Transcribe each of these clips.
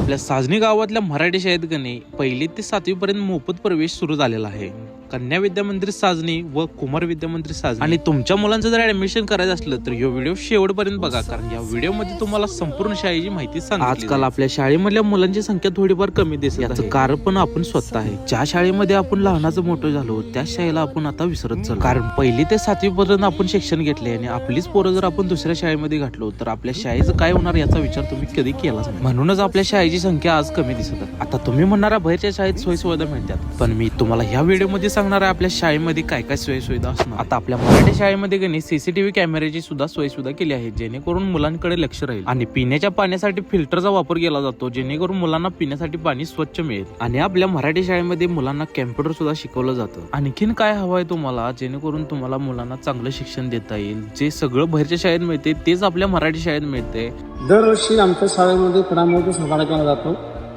आपल्या साजनी गावातल्या मराठी शाळेत गणे 1ली ते 7वी पर्यंत मोफत प्रवेश सुरू झालेला आहे. कन्या विद्या मंदिर साजनी व कुमार विद्या मंदिर साजनी. आणि तुमच्या मुलांचं जर ऍडमिशन करायचं असलं तर हा व्हिडिओ शेवटपर्यंत बघा, कारण या व्हिडिओ मध्ये तुम्हाला संपूर्ण शाळेची माहिती सांगितली. आजकाल आपल्या शाळेमधल्या मुलांची संख्या थोडीफार कमी दिसत आहे. याचं कारण पण आपण स्वतः आहे. ज्या शाळेमध्ये आपण लहानाचं मोठं झालो त्या शाळेला आपण आता विसरत चाललो. कारण 1ली ते 7वी पर्यंत आपण शिक्षण घेतले आणि आपलीच पोरं जर आपण दुसऱ्या शाळेमध्ये घातलो तर आपल्या शाळेचं काय होणार याचा विचार तुम्ही कधी केलाच नाही. म्हणूनच आपल्या शाळेची संख्या आज कमी दिसत आहे. आता तुम्ही म्हणणारा बाहेरच्या शाळेत सोयी सुविधा मिळतात, पण मी तुम्हाला ह्या व्हिडिओ मध्ये सांगणार आहे आपल्या शाळेमध्ये काय काय सोयी सुविधा असणार. आता आपल्या मराठी शाळेमध्ये गणी सीसीटीव्ही कॅमेऱ्याची सुद्धा सोय सुद्धा केली आहे, जेणेकरून मुलांकडे लक्ष राहील. आणि पिण्याच्या पाण्यासाठी फिल्टरचा वापर केला जातो, जेणेकरून मुलांना पिण्यासाठी पाणी स्वच्छ मिळेल. आणि आपल्या मराठी शाळेमध्ये मुलांना कॅम्प्युटर सुद्धा शिकवलं जातं. आणखीन काय हवं आहे तुम्हाला, जेणेकरून तुम्हाला मुलांना चांगलं शिक्षण देता येईल. जे सगळं बाहेरच्या शाळेत मिळते तेच आपल्या मराठी शाळेत मिळते. दरवर्षी आमच्या शाळेमध्ये क्रीडा महोत्सव साजरा केला जातो.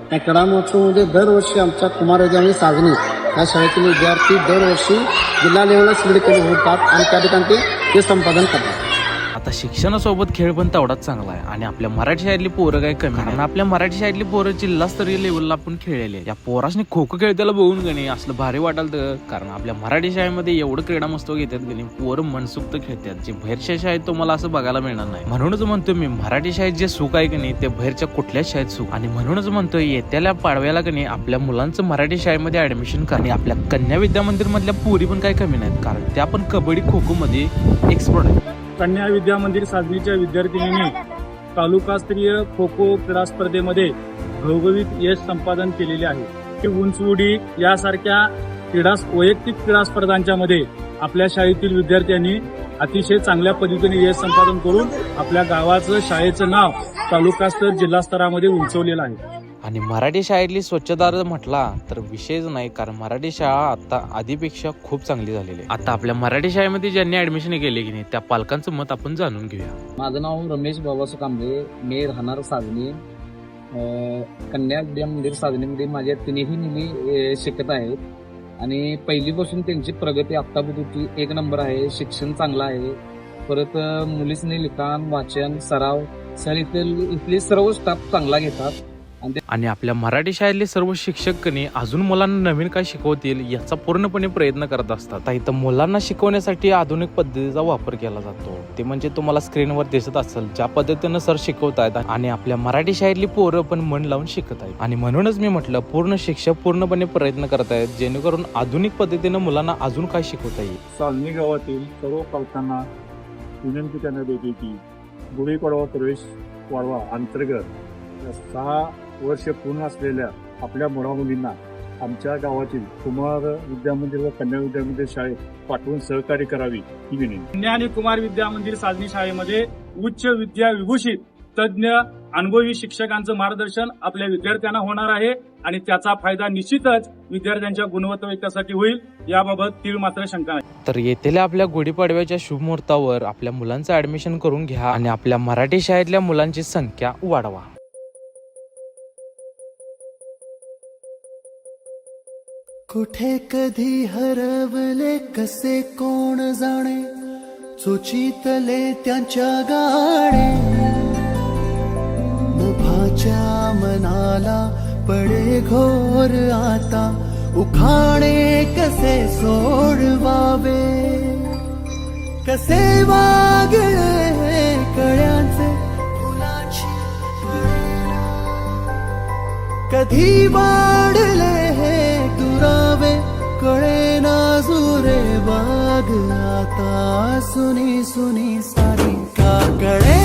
त्या क्रीडा महोत्सवामध्ये दरवर्षी आमच्या कुमार विद्या आणि साजनी या शाळेतील विद्यार्थी दरवर्षी जिल्हा लेवलला सिलेक्ट होतात आणि त्या ठिकाणी ते संपादन करतात. आता शिक्षणासोबत खेळ पण तेवढाच चांगला आहे. आणि आपल्या मराठी शाळेतली पोरं काय कमी, कारण आपल्या मराठी शाळेतली पोरं जिल्हास्तरीय लेवलला आपण खेळलेले. या पोरासने खो खो खेळताना बघून गणे असलं भारी वाटाल तर, कारण आपल्या मराठी शाळेमध्ये एवढं क्रीडा महोत्सव घेतात गणे, पोरं मनसुक्त खेळतात, जे बाहेरच्या शाळेत तुम्हाला असं बघायला मिळणार नाही. म्हणूनच म्हणतोय मी, मराठी शाळेत जे सुख आहे की नाही ते बाहेरच्या कुठल्याच शाळेत सुख. आणि म्हणूनच म्हणतोय येत्याला पाडव्याला की नाही आपल्या मुलांचं मराठी शाळेमध्ये ऍडमिशन करा. आपल्या कन्या विद्या मंदिर मधल्या पोरी पण काही कमी नाहीत, कारण त्या पण कबड्डी खो खो मध्ये एक्सपर्ट आहेत. कन्या विद्या मंदिर साजनीच्या विद्यार्थिनींनी तालुकास्तरीय खो खो क्रीडा स्पर्धेमध्ये घवघवीत यश संपादन केलेले आहे. उंच उडी यासारख्या वैयक्तिक क्रीडा स्पर्धांच्या मध्ये आपल्या शाळेतील विद्यार्थ्यांनी अतिशय चांगल्या पद्धतीने यश संपादन करून आपल्या गावाचं शाळेचं नाव तालुकास्तर जिल्हा स्तरामध्ये उंचवलेलं आहे. आणि मराठी शाळेतली स्वच्छता म्हटला तर विषयच नाही, कारण मराठी शाळा आता आधीपेक्षा खूप चांगली झालेली आहे. आता आपल्या मराठी शाळेमध्ये ज्यांनी ऍडमिशन केले की नाही त्या पालकांचं मत आपण जाणून घेऊया. माझं नाव रमेश बाबासो कांबळे, मी राहणार साजनी. कन्या विद्या मंदिर साजनीमध्ये माझ्या तिन्ही मुली शिकत आहेत आणि पहिलीपासून त्यांची प्रगती आत्तापर्यंत 1 नंबर आहे. शिक्षण चांगलं आहे. परत मुलीसनी लिखाण वाचन सराव इथले सर्व स्टाफ चांगला घेतात. आणि आपल्या मराठी शाळेतले सर्व शिक्षक अजून मुलांना नवीन काय शिकवतील याचा पूर्णपणे प्रयत्न करत असतात. इथं मुलांना शिकवण्यासाठी आधुनिक पद्धतीचा वापर केला जातो. ते म्हणजे तुम्हाला स्क्रीनवर दिसत असेल ज्या पद्धतीनं सर शिकवतायत. आणि आपल्या मराठी शाळेतली पोरं पण मन लावून शिकत आहेत. आणि म्हणूनच मी म्हटलं पूर्ण शिक्षक पूर्णपणे प्रयत्न करत आहेत, जेणेकरून आधुनिक पद्धतीनं मुलांना अजून काय शिकवता येईल. साजनी गावातील सर्व पालकांना विनंती करण्यात येते की गुढीपाडवा प्रवेश वाढवा अंतर्गत 6 वर्ष पूर्ण असलेल्या आपल्या मुलामुलींना आमच्या गावातील कुमार विद्या मंदिर व कन्या विद्या मंदिर शाळेत पाठवून सहकार्य करावी ही विनंती. कन्या आणि कुमार विद्या मंदिर साजनी शाळेमध्ये उच्च विद्या विभूषित तज्ज्ञ अनुभवी शिक्षकांचं मार्गदर्शन आपल्या विद्यार्थ्यांना होणार आहे आणि त्याचा फायदा निश्चितच विद्यार्थ्यांच्या गुणवत्ता विकासासाठी होईल, याबाबत तीळ मात्र शंका नाही. तर येथील आपल्या गुढीपाडव्याच्या शुभ मुहूर्तावर आपल्या मुलांचं ऍडमिशन करून घ्या आणि आपल्या मराठी शाळेतल्या मुलांची संख्या वाढवा. कुठे कधी हरवले कसे कोण जाणे, चोचीतले त्यांच्या गाणे. मुभाच्या मनाला पडे घोर आता, उखाणे कसे सोडवावे. कसे वागले कळ्यांचे फुलाची कधी वाढले दुरावे कळे ना जुरे बाग. आता सुनी सुनी सारी का कळे